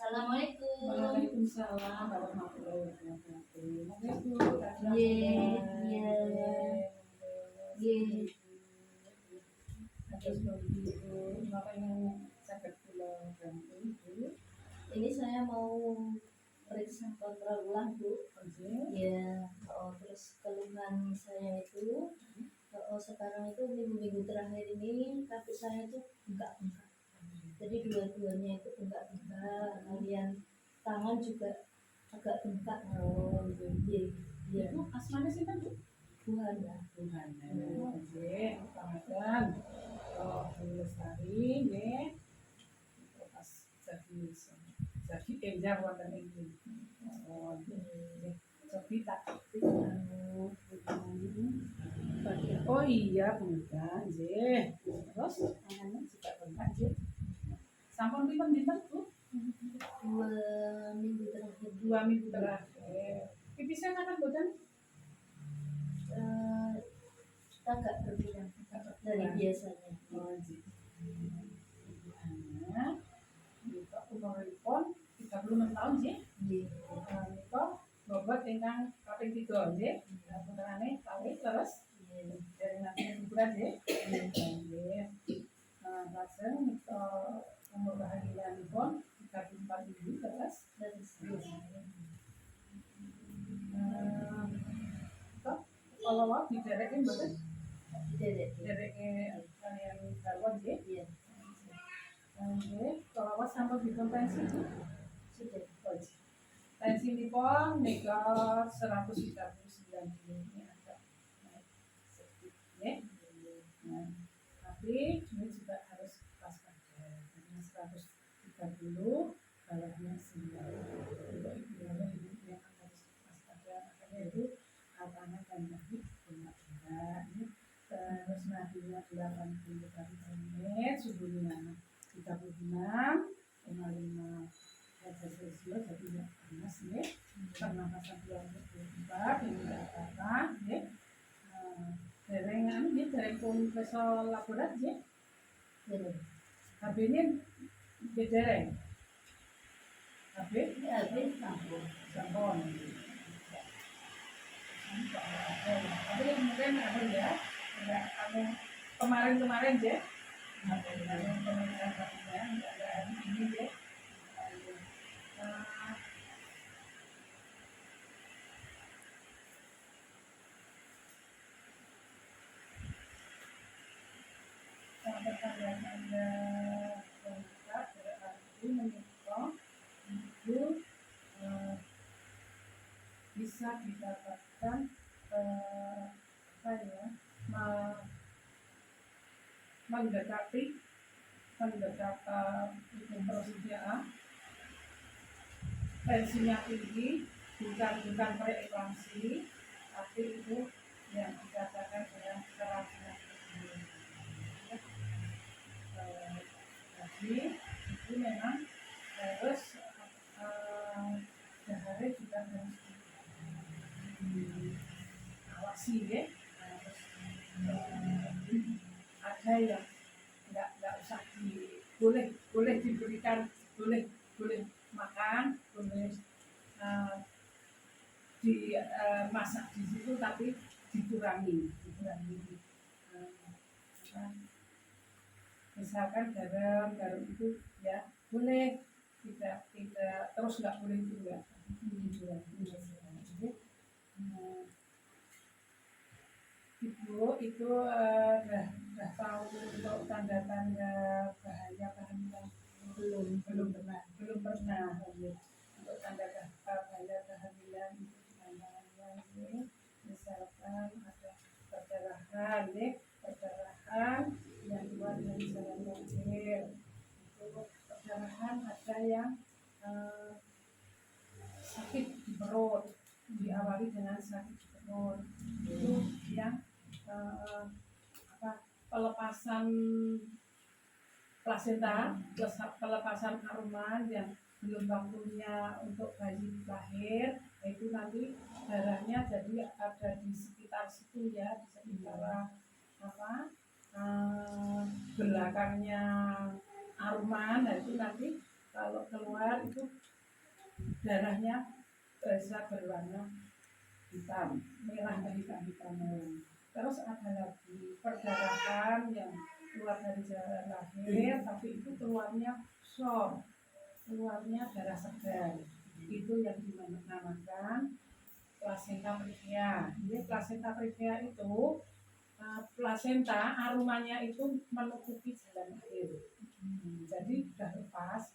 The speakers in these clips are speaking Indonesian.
Assalamualaikum. Waalaikumsalam warahmatullahi wabarakatuh. Ini saya mau periksa kontrol ulang, Bu. Ya, terus keluhan saya itu, sekarang itu minggu-minggu terakhir ini kaki saya itu bengkak-bengkak. Jadi dua-duanya itu bengkak-bengkak, kemudian tangan juga agak bengkak. Iya. Itu asmanya sih kan, Bu? Tuhan ya. Tuhan. Oke, Ramadan. Oh, Lestari, nggih. Pas jadi enjar wonten iki. Oh, nggih. Sofi tak oh iya, bengkak, nggih. Terus tangannya juga bengkak, nggih. Sampun pinten dinten, Bu? 2 minggu terakhir. 2 minggu terakhir. Pipisnya kapan boten? Agak berbeda dari biasanya. Oh, nggih. Anak, niku umuripun 36 tahun, nggih. Nggih. Niku bobot ingkang kaping 3, nggih. Putrane kalih terus dari nanti hiburan, nggih. Nggih. Lajeng nika umur bahagianipun 34 minggu terus. Kalau mau diderekin mboten? Didereke kalian garwa nggih. Iya. Nggih, kalau was sampun dipun tensi. Sudah. Tensinipun nika 139 ini agak naik sedikit, nggih. Nah, tapi ini juga harus waspada karena 130 bawahnya 9. Ini yang harus waspada, makanya itu tangan dan kaki benar-benar ini. Terus nadinya 80 menit, suhunya 36,5 derajat Celcius, jadi nggak panas, nggih. Pernapasan 24 ini nggak apa-apa, nggih. Dereng nggih, dereng pun peso laborat, nggih. HB-nya nggih dereng. HB sampun. Tapi mungkin apa ya? Enggak kemarin ya. Ini ya. Sampai kalian Anda kontak berarti menikah itu bisa didapatkan mendekati persediaan tensinya tinggi, bukan preeklampsi, tapi itu yang dikatakan dengan keracunan tinggi. Jadi itu memang harus sehari juga harus awasi, ya. Harus ada yang nggak usah boleh diberikan, boleh makan, boleh masak di situ, tapi dikurangi. Misalkan garam itu ya boleh, tidak terus nggak boleh juga. Ibu itu udah tahu untuk tanda-tanda bahaya kehamilan? Belum pernah. Untuk tanda bahaya kehamilan itu tanda-tandanya misalkan ada perdarahan yang keluar dari saluran kecil. Itu perdarahan ada yang sakit di perut, diawali dengan sakit di perut. Itu yang pelepasan plasenta, pelepasan aruman yang belum waktunya untuk bayi lahir, itu nanti darahnya jadi ada di sekitar situ, ya, di sekitar belakangnya aruman. Nah, itu nanti kalau keluar keluar itu darahnya bisa berwarna hitam, merah dan hitam. Terus ada lagi perdarahan yang keluar dari jalan lahir, tapi itu keluarnya sor, keluarnya darah segar. Itu yang dinamakan plasenta previa. Jadi plasenta previa itu plasenta aromanya itu menutupi jalan lahir. Jadi sudah lepas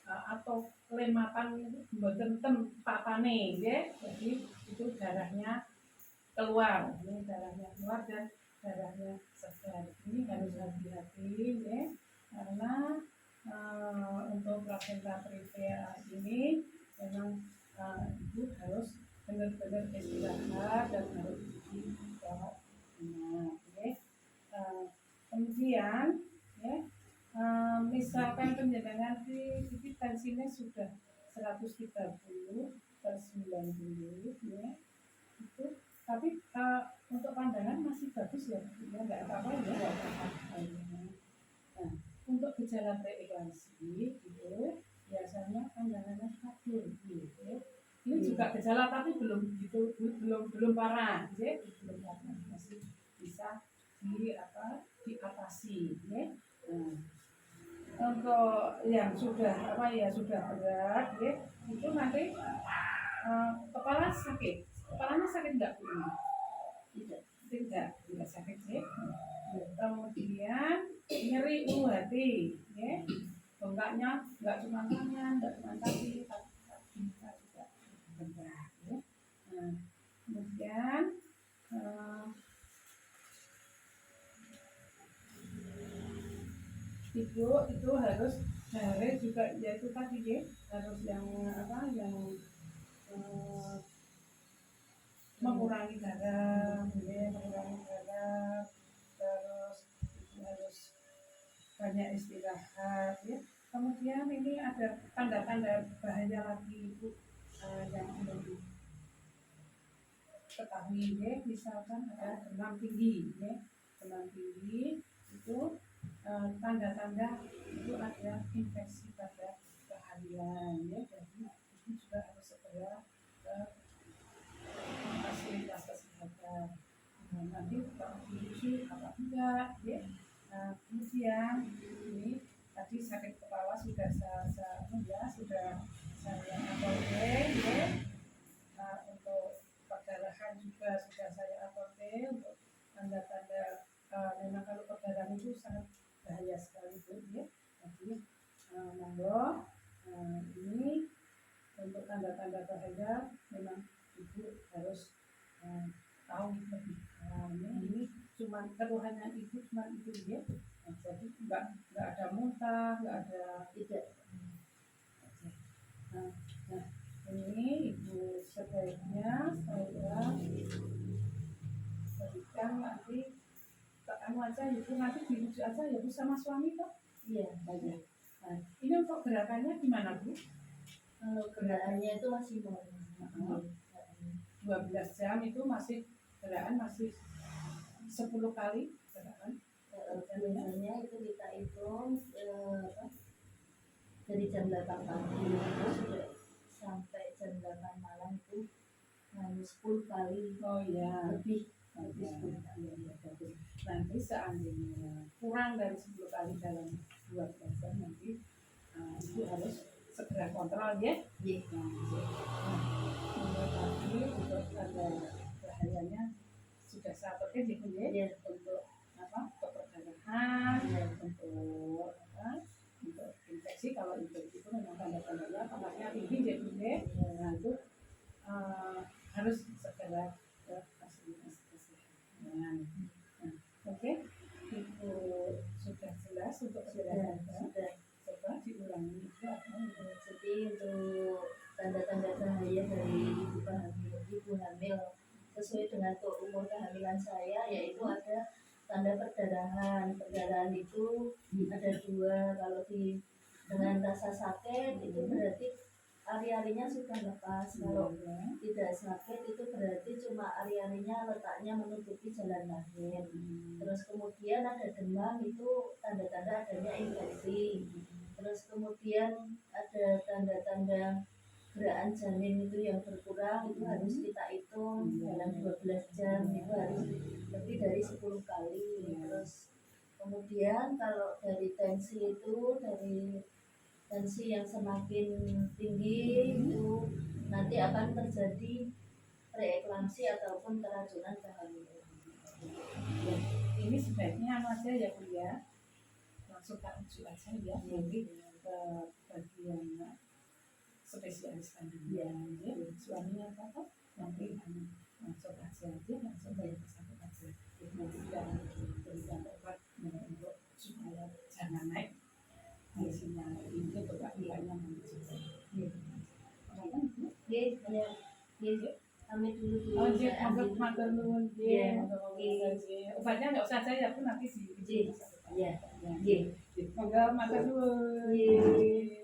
atau lematan mboten papane nggih. Jadi itu darahnya keluar. Ini darahnya keluar dan darahnya segar. Ini harus hati-hati nggih. Karena untuk plasenta previa ini memang ibu harus benar-benar istirahat dan harus dirawat benar. Kemudian ya, misalkan penjenengan di tensinya sudah 130/90 ya, itu tapi untuk pandangan masih bagus ya, ya nggak apa-apa ya. Nah, untuk gejala preeklamsi itu biasanya pandangannya stabil gitu. Ini juga gejala tapi belum belum parah, ya. Belum parah, masih bisa diatasi, ya. Untuk yang sudah sudah berat, ya, itu nanti kepalanya sakit nggak Bu? Tidak sakit, ya. Kemudian nyeri ulu hati, ya. Bengkaknya nggak cuma tangan, nggak cuma kaki, tapi juga bengkak, ya. Kemudian itu harus juga yaitu tadi ya, harus yang mengurangi garam, terus harus banyak istirahat, ya. Kemudian ini ada tanda-tanda bahaya lagi Ibu yang perlu diketahui, ya. Misalkan ada demam tinggi, ya. Demam tinggi itu tanda-tanda itu ada infeksi pada kehamilan, ya. Jadi itu juga harus segera ke fasilitas kesehatan. Nanti kalau diuji apa enggak, ya. Kemudian ini tadi sakit kepala sudah saya abordain, ya. Untuk perdarahan juga sudah saya abordain. Untuk tanda-tanda memang kalau perdarahan itu sangat bahaya sekali, Bu, ya. Jadi monggo ini untuk tanda-tanda bahaya memang Ibu harus tahu lebih. Ini cuma keluhannya Ibu cuma itu, ya. Jadi nggak ada muntah, nggak ada tidak. Nah, ini Ibu sebaiknya saya berikan nanti aja Ibu, nanti dirujuk aja ya Bu sama suami toh. Iya, baik. Nah, ini untuk gerakannya gimana Bu? Kalau gerakannya itu masih normal. 12 jam itu masih gerakan masih 10 kali gerakan. Biasanya itu kita hitung dari jam 8 pagi itu sudah sampai jam 8 malam itu hanya 10 kali. Oh iya, lebih 10 kali, ya, bagus. Nanti seandainya kurang dari 10 kali dalam 12 jam nanti Ibu harus segera kontrol, ya. Iya. Tadi untuk ada bahayanya sudah saya aturkan Ibu, ya. Untuk untuk perdarahan, untuk infeksi. Kalau infeksi itu memang tanda-tandanya panas tinggi, jadi nah itu harus segera ke fasilitas kesehatan. Oke, itu sudah jelas untuk perdarahan. Coba diulangi itu apa? Jadi untuk tanda-tanda bahaya dari ibu hamil sesuai dengan umur kehamilan saya, yaitu ada tanda perdarahan. Perdarahan itu ada 2. Kalau dengan rasa sakit itu berarti ari-arinya sudah lepas. Kalau tidak sakit itu berarti cuma ari-arinya letaknya menutupi jalan lahir. Terus kemudian ada demam, itu tanda-tanda adanya infeksi. Terus kemudian ada tanda gerakan janin itu yang berkurang itu harus kita hitung dalam 12 jam itu harus lebih dari 10 kali. Terus kemudian kalau dari tensi itu, dari tensi yang semakin tinggi itu nanti akan terjadi preeklamsi ataupun keracunan kehamilan. Ini sebaiknya anu aja ya Bu ya, langsung tak ujuk aja ya, nanti ke bagian spesialis kandungan ya, suaminya apa nanti langsung aja langsung bayar ke satu aja, nanti kita berikan obat untuk supaya jangan naik tensinya ini untuk bayinya nanti. Kami dulu Oh, untuk makan nuwun obatnya nggak usah aja ya Bu, nanti di Iya. Moga makan nuwun.